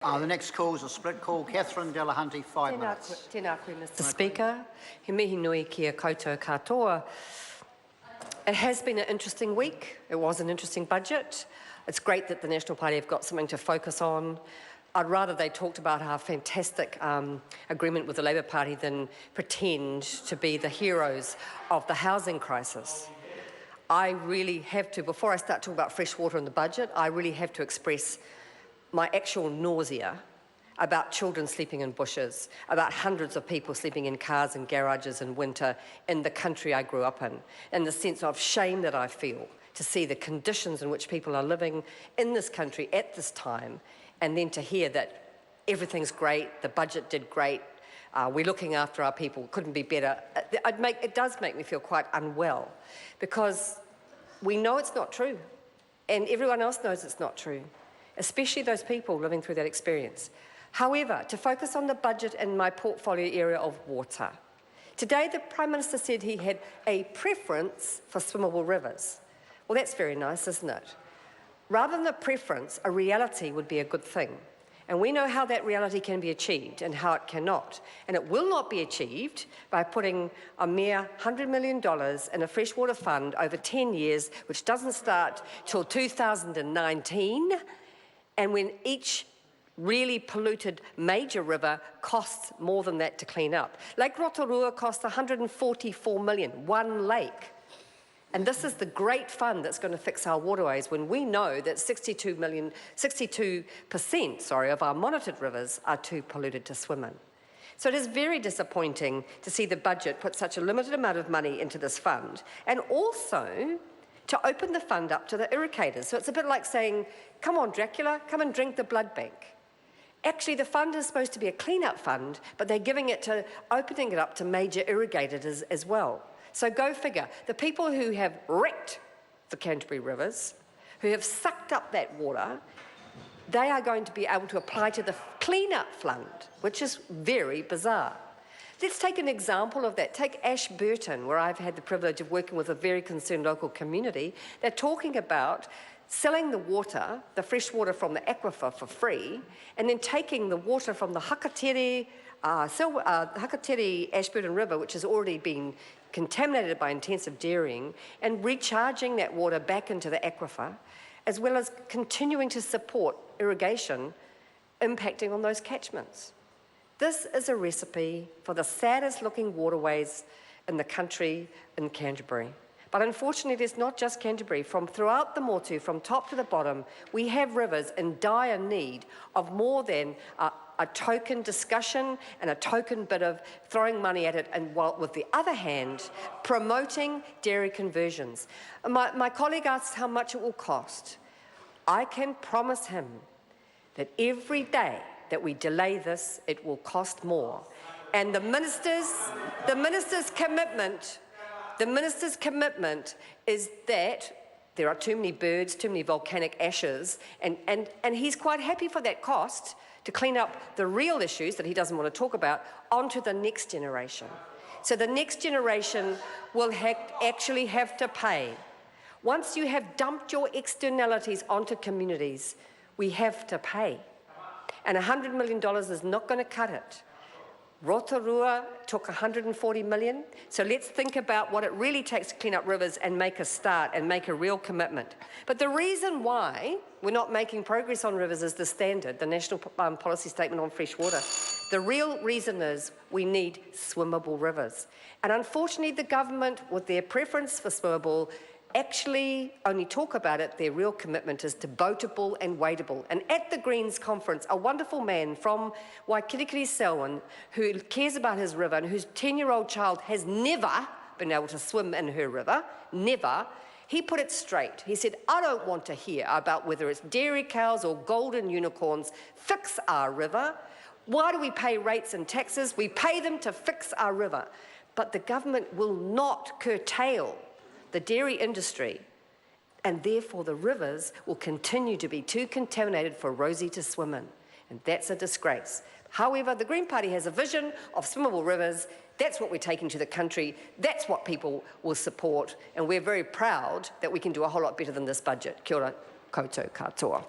The next call is a split call. Catherine Delahunty, 5 minutes. Tēnā koe, Mr. Speaker. He mihi nui kia koutou katoa. It has been an interesting week. It was an interesting budget. It's great that the National Party have got something to focus on. I'd rather they talked about our fantastic agreement with the Labour Party than pretend to be the heroes of the housing crisis. I really have to, before I start talking about fresh water in the budget, I really have to express my actual nausea about children sleeping in bushes, about hundreds of people sleeping in cars and garages in winter in the country I grew up in, and the sense of shame that I feel to see the conditions in which people are living in this country at this time, and then to hear that everything's great, the budget did great, we're looking after our people, couldn't be better. It does make me feel quite unwell, because we know it's not true, and everyone else knows it's not true, especially those people living through that experience. However, to focus on the budget in my portfolio area of water. Today, the Prime Minister said he had a preference for swimmable rivers. Well, that's very nice, isn't it? Rather than a preference, a reality would be a good thing. And we know how that reality can be achieved and how it cannot. And it will not be achieved by putting a mere $100 million in a freshwater fund over 10 years, which doesn't start till 2019. And when each really polluted major river costs more than that to clean up. Lake Rotorua cost $144 million, one lake. And this is the great fund that's going to fix our waterways when we know that 62% of our monitored rivers are too polluted to swim in. So it is very disappointing to see the budget put such a limited amount of money into this fund, and also to open the fund up to the irrigators. So it's a bit like saying, come on, Dracula, come and drink the blood bank. Actually, the fund is supposed to be a clean-up fund, but they're opening it up to major irrigators as well. So go figure. The people who have wrecked the Canterbury rivers, who have sucked up that water, they are going to be able to apply to the clean-up fund, which is very bizarre. Let's take an example of that. Take Ashburton, where I've had the privilege of working with a very concerned local community. They're talking about selling the water, the fresh water from the aquifer for free, and then taking the water from the Hakatere Ashburton River, which has already been contaminated by intensive dairying, and recharging that water back into the aquifer, as well as continuing to support irrigation impacting on those catchments. This is a recipe for the saddest looking waterways in the country in Canterbury. But unfortunately, it's not just Canterbury. From throughout the Motu, from top to the bottom, we have rivers in dire need of more than a token discussion and a token bit of throwing money at it, and while with the other hand, promoting dairy conversions. My colleague asked how much it will cost. I can promise him that every day that we delay this, it will cost more. And the minister's commitment is that there are too many birds, too many volcanic ashes, and he's quite happy for that cost to clean up the real issues that he doesn't want to talk about onto the next generation. So the next generation will actually have to pay. Once you have dumped your externalities onto communities, we have to pay. And $100 million is not going to cut it. Rotorua took $140 million, so let's think about what it really takes to clean up rivers and make a start and make a real commitment. But the reason why we're not making progress on rivers is the standard, the National Policy Statement on Fresh Water. The real reason is we need swimmable rivers. And unfortunately, the government, with their preference for swimmable, actually only talk about it. Their real commitment is to boatable and wadeable. And at the Greens conference, a wonderful man from Waikirikiri Selwyn, who cares about his river and whose 10-year-old child has never been able to swim in her river, never, he put it straight. He said, I don't want to hear about whether it's dairy cows or golden unicorns. Fix our river. Why do we pay rates and taxes? We pay them to fix our river. But the government will not curtail the dairy industry, and therefore the rivers will continue to be too contaminated for Rosie to swim in, and that's a disgrace. However, the Green Party has a vision of swimmable rivers. That's what we're taking to the country. That's what people will support, and we're very proud that we can do a whole lot better than this budget. Kia ora, koutou katoa.